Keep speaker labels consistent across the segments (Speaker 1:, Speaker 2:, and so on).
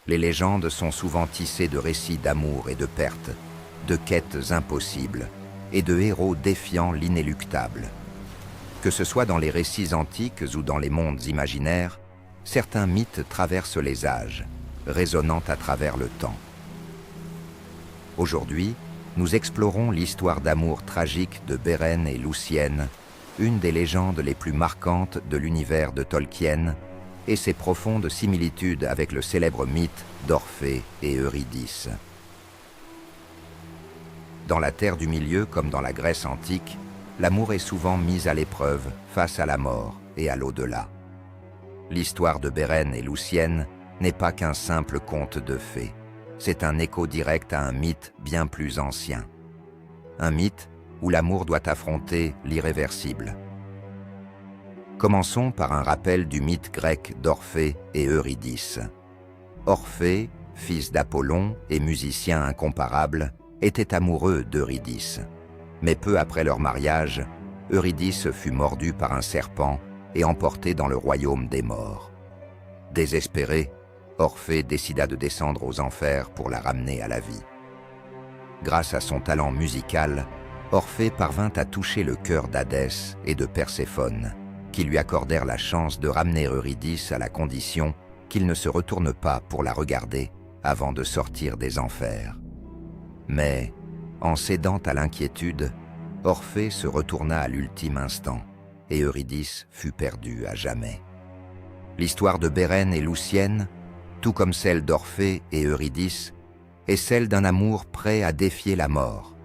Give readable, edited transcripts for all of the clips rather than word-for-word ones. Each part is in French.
Speaker 1: Les légendes sont souvent tissées de récits d'amour et de perte, de quêtes impossibles et de héros défiant l'inéluctable. Que ce soit dans les récits antiques ou dans les mondes imaginaires, certains mythes traversent les âges, résonnant à travers le temps. Aujourd'hui, nous explorons l'histoire d'amour tragique de Beren et Luthien, une des légendes les plus marquantes de l'univers de Tolkien, et ses profondes similitudes avec le célèbre mythe d'Orphée et Eurydice. Dans la Terre du Milieu comme dans la Grèce antique, l'amour est souvent mis à l'épreuve face à la mort et à l'au-delà. L'histoire de Beren et Luthien n'est pas qu'un simple conte de fées. C'est un écho direct à un mythe bien plus ancien. Un mythe où l'amour doit affronter l'irréversible. Commençons par un rappel du mythe grec d'Orphée et Eurydice. Orphée, fils d'Apollon et musicien incomparable, était amoureux d'Eurydice. Mais peu après leur mariage, Eurydice fut mordue par un serpent et emportée dans le royaume des morts. Désespéré, Orphée décida de descendre aux enfers pour la ramener à la vie. Grâce à son talent musical, Orphée parvint à toucher le cœur d'Hadès et de Perséphone, qui lui accordèrent la chance de ramener Eurydice à la condition qu'il ne se retourne pas pour la regarder avant de sortir des enfers. Mais, en cédant à l'inquiétude, Orphée se retourna à l'ultime instant, et Eurydice fut perdue à jamais. L'histoire de Beren et Luthien, tout comme celle d'Orphée et Eurydice, est celle d'un amour prêt à défier la mort.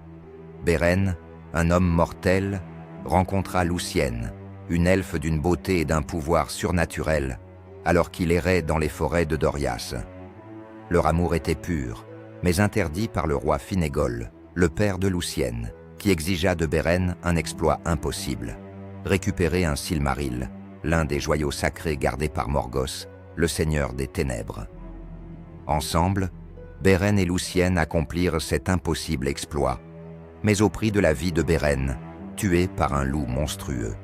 Speaker 1: Beren, un homme mortel, rencontra Luthien, une elfe d'une beauté et d'un pouvoir surnaturel, alors qu'il errait dans les forêts de Dorias. Leur amour était pur, mais interdit par le roi Finégol, le père de Luthien, qui exigea de Beren un exploit impossible, récupérer un Silmaril, l'un des joyaux sacrés gardés par Morgoth, le seigneur des ténèbres. Ensemble, Beren et Luthien accomplirent cet impossible exploit, mais au prix de la vie de Beren, tué par un loup monstrueux.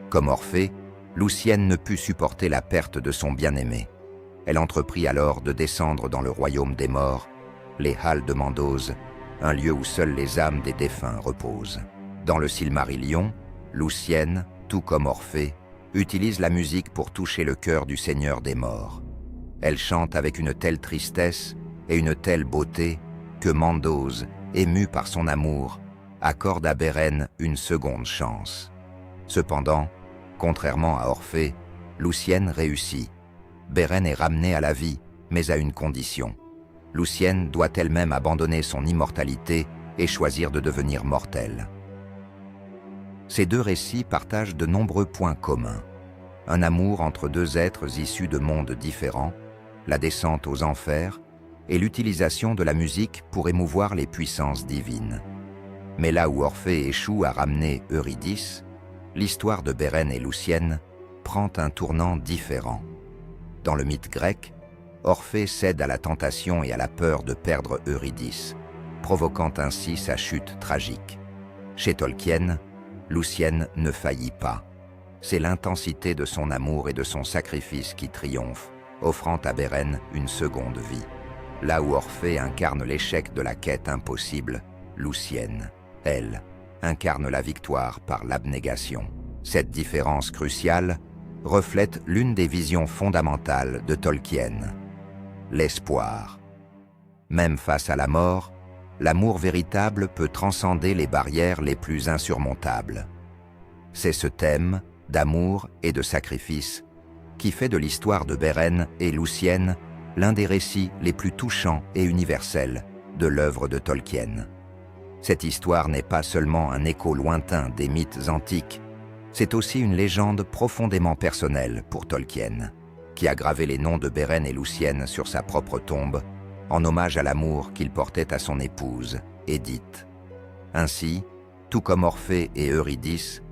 Speaker 1: Comme Orphée, Luthien ne put supporter la perte de son bien-aimé. Elle entreprit alors de descendre dans le royaume des morts, les Halles de Mandos, un lieu où seules les âmes des défunts reposent. Dans le Silmarillion, Luthien, tout comme Orphée, utilise la musique pour toucher le cœur du Seigneur des morts. Elle chante avec une telle tristesse et une telle beauté que Mandos, ému par son amour, accorde à Beren une seconde chance. Cependant, contrairement à Orphée, Luthien réussit. Beren est ramenée à la vie, mais à une condition. Luthien doit elle-même abandonner son immortalité et choisir de devenir mortelle. Ces deux récits partagent de nombreux points communs. Un amour entre deux êtres issus de mondes différents, la descente aux enfers et l'utilisation de la musique pour émouvoir les puissances divines. Mais là où Orphée échoue à ramener Eurydice, l'histoire de Beren et Luthien prend un tournant différent. Dans le mythe grec, Orphée cède à la tentation et à la peur de perdre Eurydice, provoquant ainsi sa chute tragique. Chez Tolkien, Luthien ne faillit pas. C'est l'intensité de son amour et de son sacrifice qui triomphe, offrant à Beren une seconde vie. Là où Orphée incarne l'échec de la quête impossible, Luthien, elle, incarne la victoire par l'abnégation. Cette différence cruciale reflète l'une des visions fondamentales de Tolkien, l'espoir. Même face à la mort, l'amour véritable peut transcender les barrières les plus insurmontables. C'est ce thème d'amour et de sacrifice qui fait de l'histoire de Beren et Luthien l'un des récits les plus touchants et universels de l'œuvre de Tolkien. Cette histoire n'est pas seulement un écho lointain des mythes antiques, c'est aussi une légende profondément personnelle pour Tolkien, qui a gravé les noms de Beren et Luthien sur sa propre tombe, en hommage à l'amour qu'il portait à son épouse, Édith. Ainsi, tout comme Orphée et Eurydice,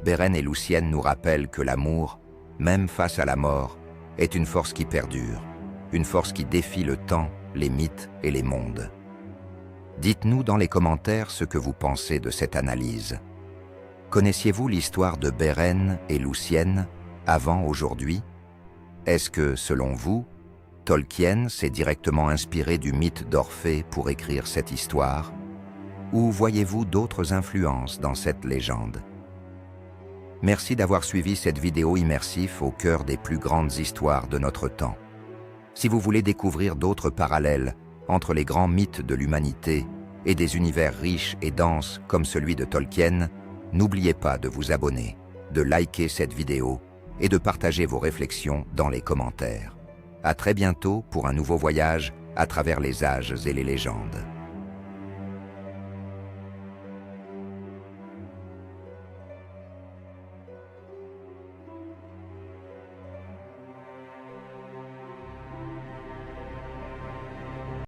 Speaker 1: Beren et Luthien nous rappellent que l'amour, même face à la mort, est une force qui perdure, une force qui défie le temps, les mythes et les mondes. Dites-nous dans les commentaires ce que vous pensez de cette analyse. Connaissiez-vous l'histoire de Beren et Luthien avant aujourd'hui? Est-ce que, selon vous, Tolkien s'est directement inspiré du mythe d'Orphée pour écrire cette histoire? Ou voyez-vous d'autres influences dans cette légende? Merci d'avoir suivi cette vidéo immersive au cœur des plus grandes histoires de notre temps. Si vous voulez découvrir d'autres parallèles entre les grands mythes de l'humanité et des univers riches et denses comme celui de Tolkien, n'oubliez pas de vous abonner, de liker cette vidéo et de partager vos réflexions dans les commentaires. À très bientôt pour un nouveau voyage à travers les âges et les légendes.